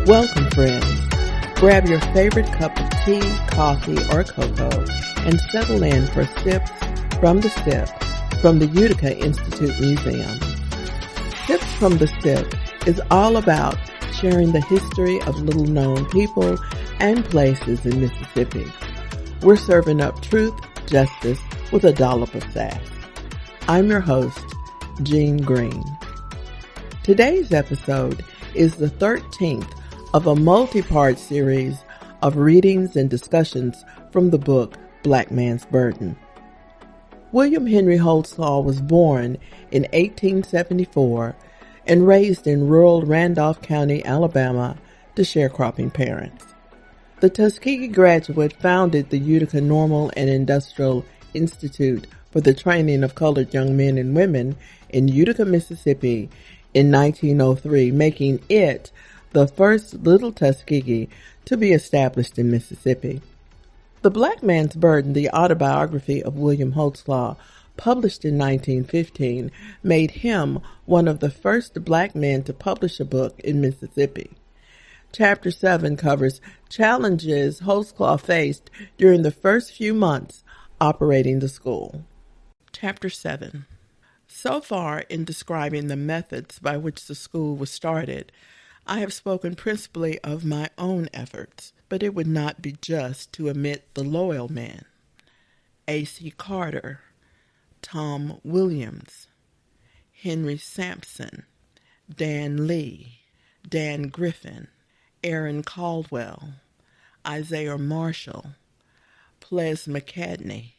Welcome, friends. Grab your favorite cup of tea, coffee, or cocoa and settle in for Sips from the Sipp from the Utica Institute Museum. Sips from the Sipp is all about sharing the history of little-known people and places in Mississippi. We're serving up truth, justice, with a dollop of sass. I'm your host, Jean Green. Today's episode is the 13th of a multi-part series of readings and discussions from the book Black Man's Burden. William Henry Holtzclaw was born in 1874 and raised in rural Randolph County, Alabama, to sharecropping parents. The Tuskegee graduate founded the Utica Normal and Industrial Institute for the Training of Colored Young Men and Women in Utica, Mississippi in 1903, making it the first Little Tuskegee to be established in Mississippi. The Black Man's Burden, the autobiography of William Holtzclaw, published in 1915, made him one of the first black men to publish a book in Mississippi. Chapter 7 covers challenges Holtzclaw faced during the first few months operating the school. Chapter 7. So far in describing the methods by which the school was started, I have spoken principally of my own efforts, but it would not be just to omit the loyal men. A.C. Carter, Tom Williams, Henry Sampson, Dan Lee, Dan Griffin, Aaron Caldwell, Isaiah Marshall, Ples McCadney,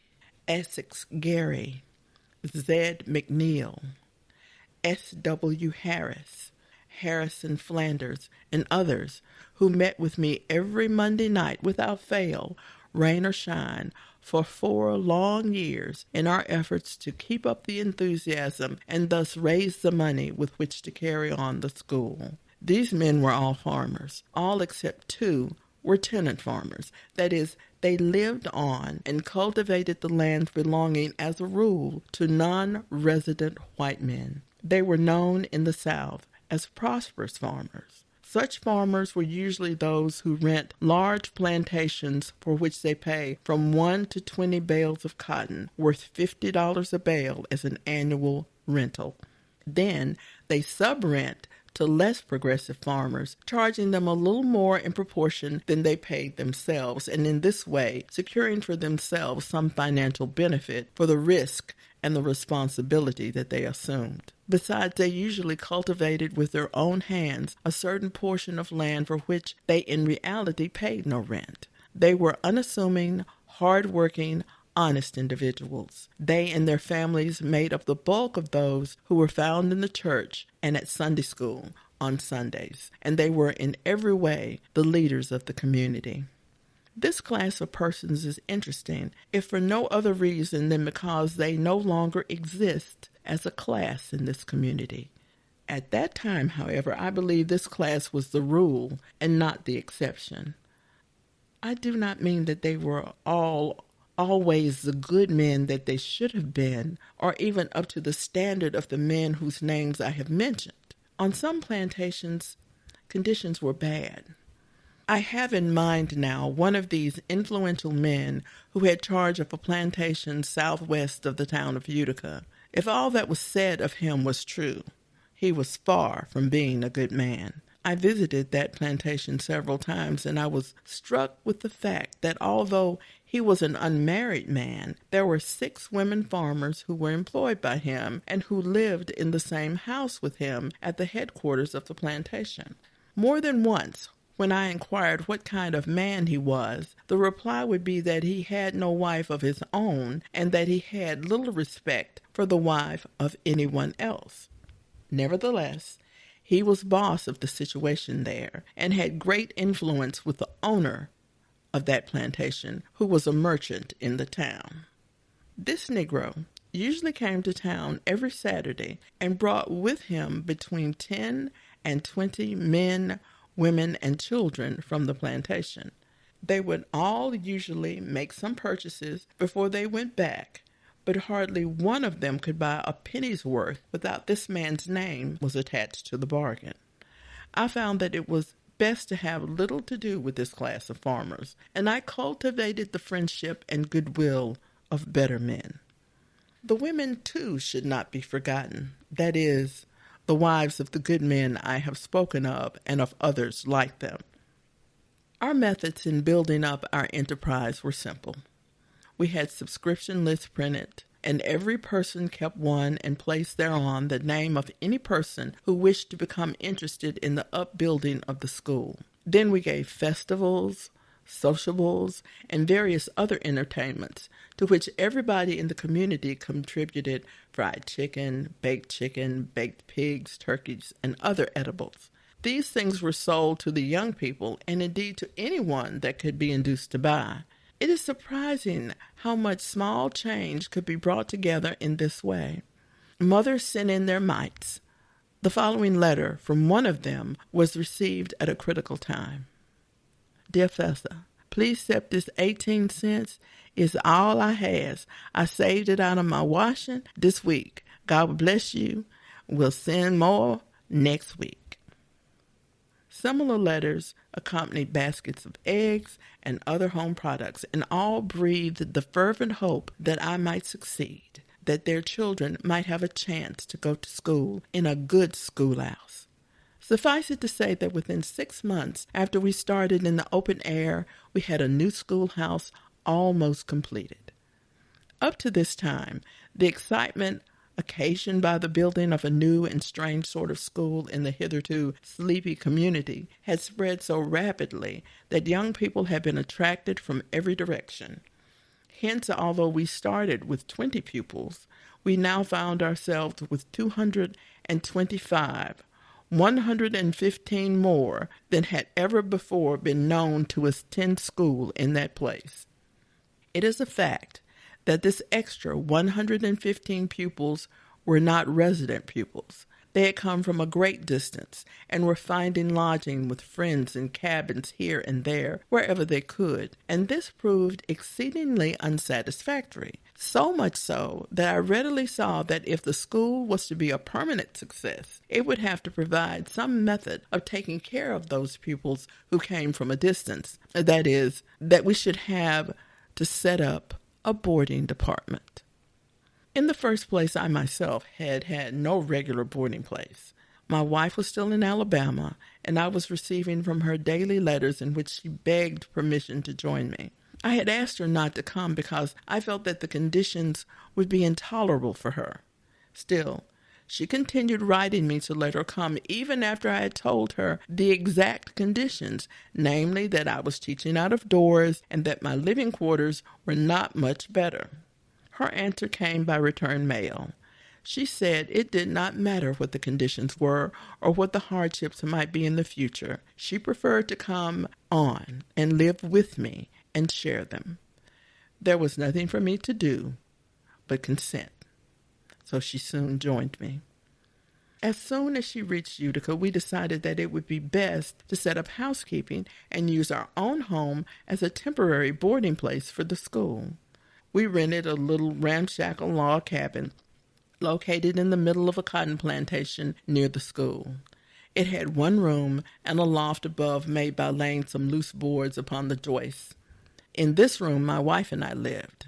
Essex Gary, Zed McNeil, S.W. Harris, Harrison Flanders, and others who met with me every Monday night without fail, rain or shine, for 4 long years in our efforts to keep up the enthusiasm and thus raise the money with which to carry on the school. These men were all farmers. All except 2 were tenant farmers. That is, they lived on and cultivated the lands belonging, as a rule, to non-resident white men. They were known in the South as prosperous farmers. Such farmers were usually those who rent large plantations for which they pay from 1 to 20 bales of cotton, worth $50 a bale as an annual rental. Then they subrent to less progressive farmers, charging them a little more in proportion than they paid themselves, and in this way securing for themselves some financial benefit for the risk and the responsibility that they assumed. Besides, they usually cultivated with their own hands a certain portion of land for which they in reality paid no rent. They were unassuming, hard-working, honest individuals. They and their families made up the bulk of those who were found in the church and at Sunday school on Sundays, and they were in every way the leaders of the community. This class of persons is interesting, if for no other reason than because they no longer exist as a class in this community. At that time, however, I believe this class was the rule and not the exception. I do not mean that they were always the good men that they should have been, or even up to the standard of the men whose names I have mentioned. On some plantations, conditions were bad. I have in mind now one of these influential men who had charge of a plantation southwest of the town of Utica. If all that was said of him was true, he was far from being a good man. I visited that plantation several times, and I was struck with the fact that although he was an unmarried man, there were 6 women farmers who were employed by him and who lived in the same house with him at the headquarters of the plantation. More than once, when I inquired what kind of man he was, the reply would be that he had no wife of his own and that he had little respect for the wife of anyone else. Nevertheless, he was boss of the situation there and had great influence with the owner of that plantation, who was a merchant in the town. This Negro usually came to town every Saturday and brought with him between 10 and 20 men, women, and children from the plantation. They would all usually make some purchases before they went back, but hardly one of them could buy a penny's worth without this man's name was attached to the bargain. I found that it was best to have little to do with this class of farmers, and I cultivated the friendship and goodwill of better men. The women, too, should not be forgotten. That is, the wives of the good men I have spoken of and of others like them. Our methods in building up our enterprise were simple. We had subscription lists printed, and every person kept one and placed thereon the name of any person who wished to become interested in the upbuilding of the school. Then we gave festivals, sociables, and various other entertainments to which everybody in the community contributed fried chicken, baked pigs, turkeys, and other edibles. These things were sold to the young people and indeed to anyone that could be induced to buy. It is surprising how much small change could be brought together in this way. Mothers sent in their mites. The following letter from one of them was received at a critical time. Dear Fessa, please accept this 18 cents. It's all I has. I saved it out of my washing this week. God bless you. We'll send more next week. Similar letters accompanied baskets of eggs and other home products, and all breathed the fervent hope that I might succeed, that their children might have a chance to go to school in a good schoolhouse. Suffice it to say that within 6 months after we started in the open air, we had a new schoolhouse almost completed. Up to this time, the excitement occasioned by the building of a new and strange sort of school in the hitherto sleepy community had spread so rapidly that young people had been attracted from every direction. Hence, although we started with 20 pupils, we now found ourselves with 225, 115 more than had ever before been known to attend school in that place. It is a fact that this extra 115 pupils were not resident pupils. They had come from a great distance and were finding lodging with friends in cabins here and there wherever they could, and this proved exceedingly unsatisfactory, so much so that I readily saw that if the school was to be a permanent success, it would have to provide some method of taking care of those pupils who came from a distance. That is, that we should have to set up a boarding department. In the first place, I myself had no regular boarding place. My wife was still in Alabama, and I was receiving from her daily letters in which she begged permission to join me. I had asked her not to come because I felt that the conditions would be intolerable for her. Still, she continued writing me to let her come even after I had told her the exact conditions, namely that I was teaching out of doors and that my living quarters were not much better. Her answer came by return mail. She said it did not matter what the conditions were or what the hardships might be in the future. She preferred to come on and live with me and share them. There was nothing for me to do but consent. So she soon joined me. As soon as she reached Utica, we decided that it would be best to set up housekeeping and use our own home as a temporary boarding place for the school. We rented a little ramshackle log cabin located in the middle of a cotton plantation near the school. It had one room and a loft above made by laying some loose boards upon the joists. In this room, my wife and I lived.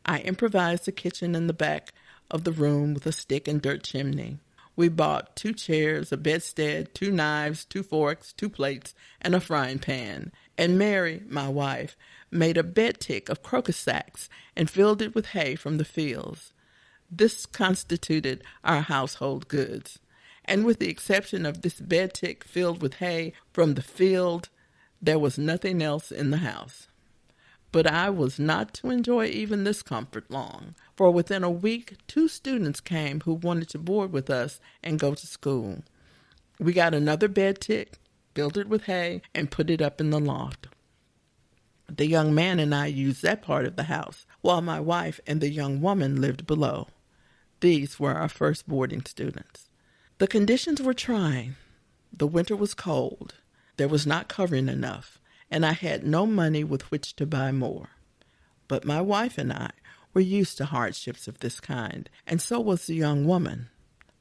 I improvised a kitchen in the back of the room with a stick and dirt chimney. We bought 2 chairs, a bedstead, 2 knives, 2 forks, 2 plates, and a frying pan. And Mary, my wife, made a bed tick of crocus sacks and filled it with hay from the fields. This constituted our household goods. And with the exception of this bed tick filled with hay from the field, there was nothing else in the house. But I was not to enjoy even this comfort long, for within a week 2 students came who wanted to board with us and go to school. We got another bed tick, filled it with hay, and put it up in the loft. The young man and I used that part of the house, while my wife and the young woman lived below. These were our first boarding students. The conditions were trying. The winter was cold. There was not covering enough, and I had no money with which to buy more. But my wife and I were used to hardships of this kind, and so was the young woman.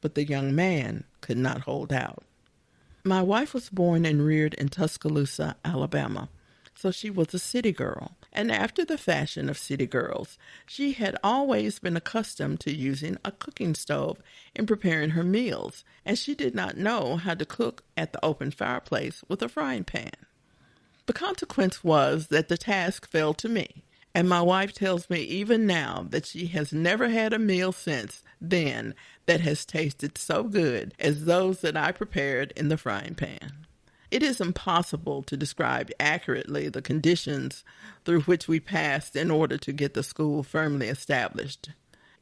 But the young man could not hold out. My wife was born and reared in Tuscaloosa, Alabama, so she was a city girl. And after the fashion of city girls, she had always been accustomed to using a cooking stove in preparing her meals, and she did not know how to cook at the open fireplace with a frying pan. The consequence was that the task fell to me, and my wife tells me even now that she has never had a meal since then that has tasted so good as those that I prepared in the frying pan. It is impossible to describe accurately the conditions through which we passed in order to get the school firmly established.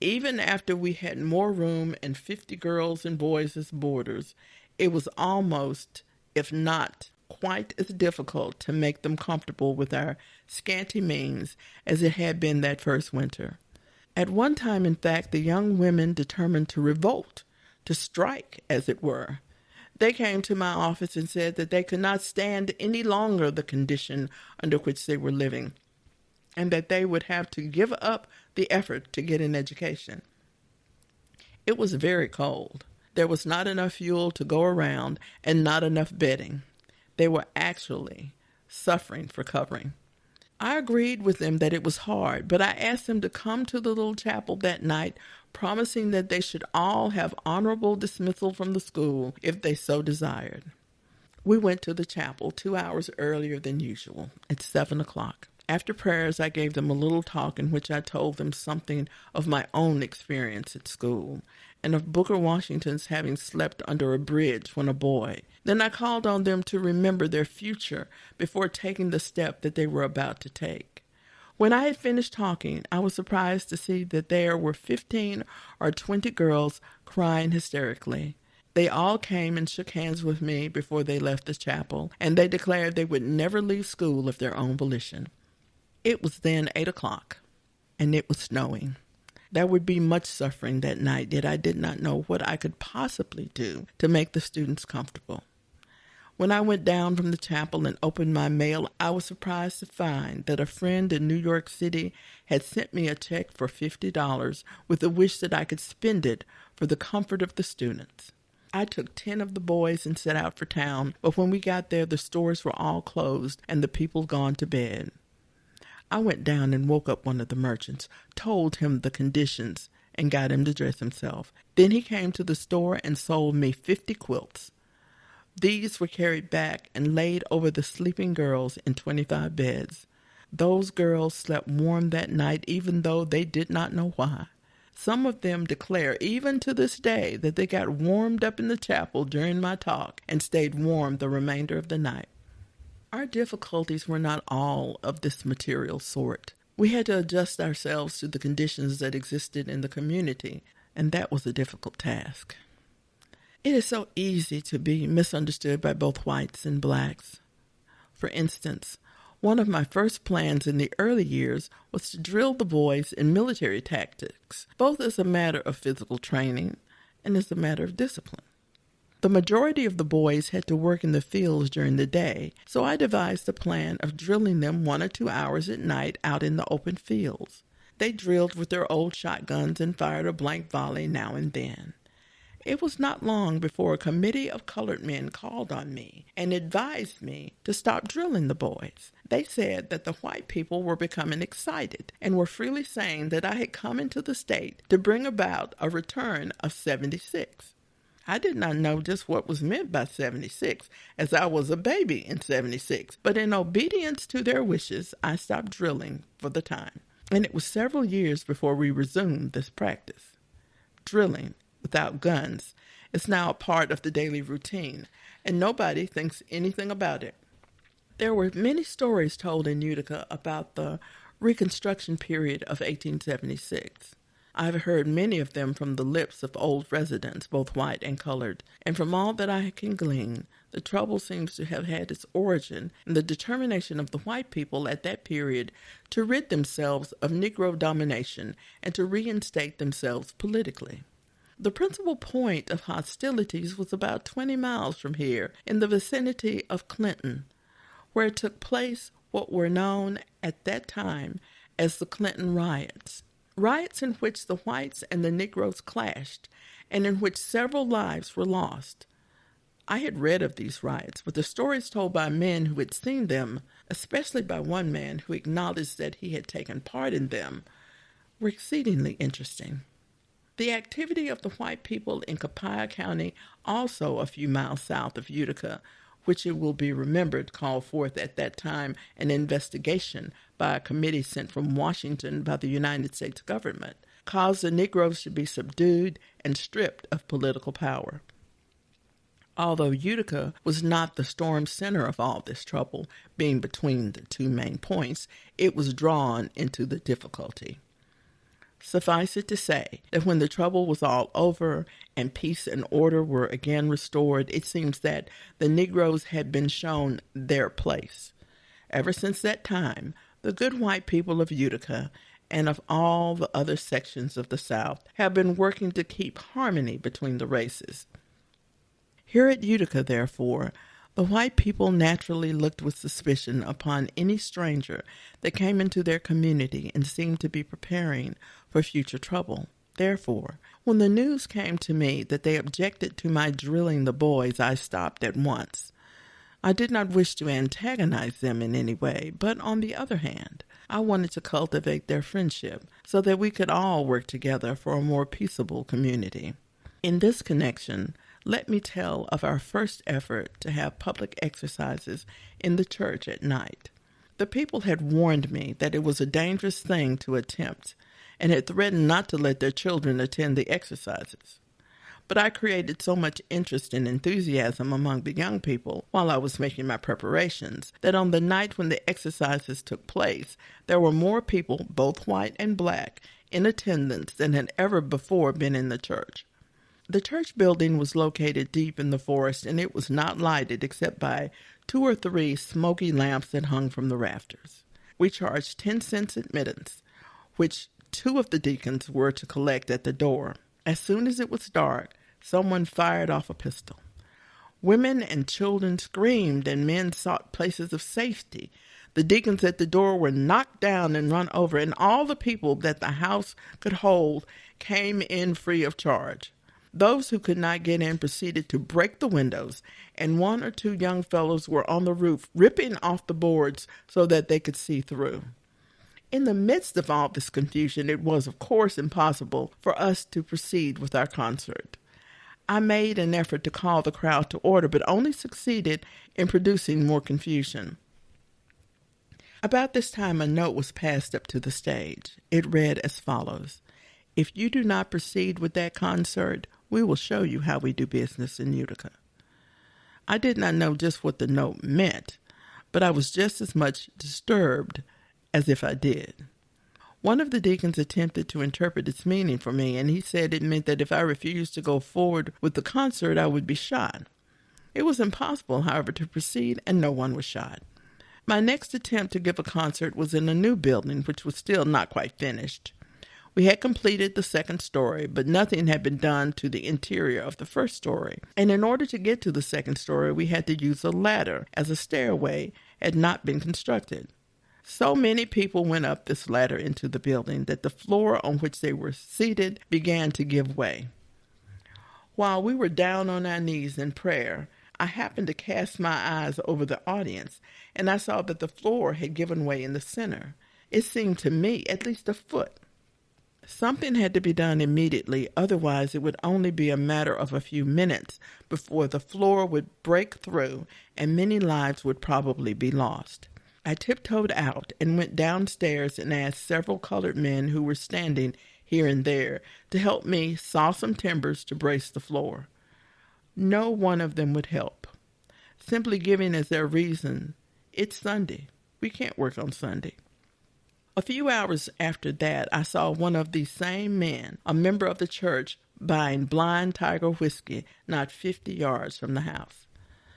Even after we had more room and 50 girls and boys as boarders, it was almost, if not quite as difficult to make them comfortable with our scanty means as it had been that first winter. At one time, in fact, the young women determined to revolt, to strike, as it were. They came to my office and said that they could not stand any longer the condition under which they were living, and that they would have to give up the effort to get an education. It was very cold. There was not enough fuel to go around and not enough bedding. They were actually suffering for covering. I agreed with them that it was hard, but I asked them to come to the little chapel that night, promising that they should all have honorable dismissal from the school if they so desired. We went to the chapel 2 hours earlier than usual, at 7 o'clock. After prayers, I gave them a little talk in which I told them something of my own experience at school, and of Booker Washington's having slept under a bridge when a boy. Then I called on them to remember their future before taking the step that they were about to take. When I had finished talking, I was surprised to see that there were 15 or 20 girls crying hysterically. They all came and shook hands with me before they left the chapel, and they declared they would never leave school of their own volition. It was then 8 o'clock, and it was snowing. There would be much suffering that night, yet I did not know what I could possibly do to make the students comfortable. When I went down from the chapel and opened my mail, I was surprised to find that a friend in New York City had sent me a check for $50 with the wish that I could spend it for the comfort of the students. I took 10 of the boys and set out for town, but when we got there, the stores were all closed and the people gone to bed. I went down and woke up one of the merchants, told him the conditions, and got him to dress himself. Then he came to the store and sold me 50 quilts. These were carried back and laid over the sleeping girls in 25 beds. Those girls slept warm that night, even though they did not know why. Some of them declare, even to this day, that they got warmed up in the chapel during my talk and stayed warm the remainder of the night. Our difficulties were not all of this material sort. We had to adjust ourselves to the conditions that existed in the community, and that was a difficult task. It is so easy to be misunderstood by both whites and blacks. For instance, one of my first plans in the early years was to drill the boys in military tactics, both as a matter of physical training and as a matter of discipline. The majority of the boys had to work in the fields during the day, so I devised a plan of drilling them 1 or 2 hours at night out in the open fields. They drilled with their old shotguns and fired a blank volley now and then. It was not long before a committee of colored men called on me and advised me to stop drilling the boys. They said that the white people were becoming excited and were freely saying that I had come into the state to bring about a return of 76. I did not know just what was meant by 76, as I was a baby in 76, but in obedience to their wishes, I stopped drilling for the time, and it was several years before we resumed this practice. Drilling without guns is now a part of the daily routine, and nobody thinks anything about it. There were many stories told in Utica about the Reconstruction period of 1876. I've heard many of them from the lips of old residents, both white and colored, and from all that I can glean, the trouble seems to have had its origin in the determination of the white people at that period to rid themselves of Negro domination and to reinstate themselves politically. The principal point of hostilities was about 20 miles from here, in the vicinity of Clinton, where took place what were known at that time as the Clinton riots. Riots in which the whites and the Negroes clashed, and in which several lives were lost. I had read of these riots, but the stories told by men who had seen them, especially by one man who acknowledged that he had taken part in them, were exceedingly interesting. The activity of the white people in Copiah County, also a few miles south of Utica, which it will be remembered called forth at that time an investigation by a committee sent from Washington by the United States government, caused the Negroes to be subdued and stripped of political power. Although Utica was not the storm center of all this trouble, being between the two main points, it was drawn into the difficulty. Suffice it to say that when the trouble was all over and peace and order were again restored, it seems that the Negroes had been shown their place. Ever since that time, the good white people of Utica and of all the other sections of the South have been working to keep harmony between the races. Here at Utica, therefore, the white people naturally looked with suspicion upon any stranger that came into their community and seemed to be preparing for future trouble. Therefore, when the news came to me that they objected to my drilling the boys, I stopped at once. I did not wish to antagonize them in any way, but on the other hand, I wanted to cultivate their friendship so that we could all work together for a more peaceable community. In this connection, let me tell of our first effort to have public exercises in the church at night. The people had warned me that it was a dangerous thing to attempt and had threatened not to let their children attend the exercises. But I created so much interest and enthusiasm among the young people while I was making my preparations that on the night when the exercises took place, there were more people, both white and black, in attendance than had ever before been in the church. The church building was located deep in the forest, and it was not lighted except by 2 or 3 smoky lamps that hung from the rafters. We charged 10 cents admittance, which 2 of the deacons were to collect at the door. As soon as it was dark, someone fired off a pistol. Women and children screamed, and men sought places of safety. The deacons at the door were knocked down and run over, and all the people that the house could hold came in free of charge. Those who could not get in proceeded to break the windows, and 1 or 2 young fellows were on the roof ripping off the boards so that they could see through. In the midst of all this confusion, it was, of course, impossible for us to proceed with our concert. I made an effort to call the crowd to order, but only succeeded in producing more confusion. About this time, a note was passed up to the stage. It read as follows: "If you do not proceed with that concert, we will show you how we do business in Utica." I did not know just what the note meant, but I was just as much disturbed as if I did. One of the deacons attempted to interpret its meaning for me, and he said it meant that if I refused to go forward with the concert, I would be shot. It was impossible, however, to proceed, and no one was shot. My next attempt to give a concert was in a new building, which was still not quite finished. We had completed the 2nd story, but nothing had been done to the interior of the 1st story, and in order to get to the 2nd story, we had to use a ladder, as a stairway had not been constructed. So many people went up this ladder into the building that the floor on which they were seated began to give way. While we were down on our knees in prayer, I happened to cast my eyes over the audience, and I saw that the floor had given way in the center. It seemed to me at least a foot. Something had to be done immediately, otherwise it would only be a matter of a few minutes before the floor would break through and many lives would probably be lost. I tiptoed out and went downstairs and asked several colored men who were standing here and there to help me saw some timbers to brace the floor. No one of them would help, simply giving as their reason, "It's Sunday. We can't work on Sunday." A few hours after that, I saw one of these same men, a member of the church, buying Blind Tiger whiskey not 50 yards from the house.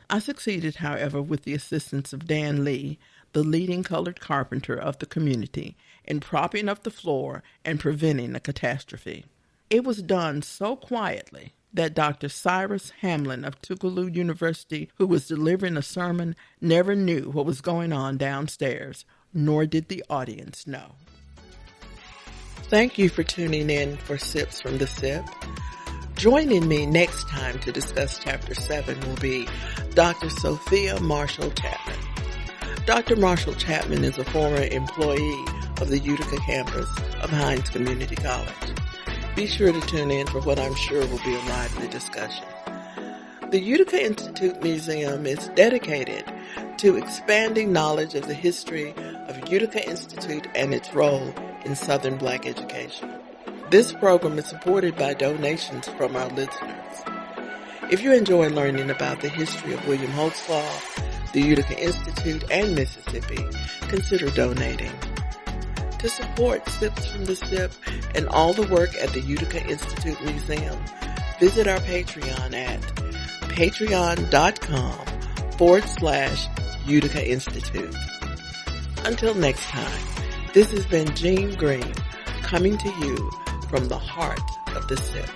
I succeeded, however, with the assistance of Dan Lee, the leading colored carpenter of the community, in propping up the floor and preventing a catastrophe. It was done so quietly that Dr. Cyrus Hamlin of Tuskegee University, who was delivering a sermon, never knew what was going on downstairs, nor did the audience know. Thank you for tuning in for Sips from the Sipp. Joining me next time to discuss Chapter 7 will be Dr. Sophia Marshall Chapman. Dr. Marshall Chapman is a former employee of the Utica campus of Hines Community College. Be sure to tune in for what I'm sure will be a lively discussion. The Utica Institute Museum is dedicated to expanding knowledge of the history of Utica Institute and its role in Southern Black education. This program is supported by donations from our listeners. If you enjoy learning about the history of William Holtzclaw, the Utica Institute, and Mississippi, consider donating. To support Sips from the Sipp and all the work at the Utica Institute Museum, visit our Patreon at patreon.com/Utica Institute. Until next time, this has been Jean Green coming to you from the heart of the Sipp.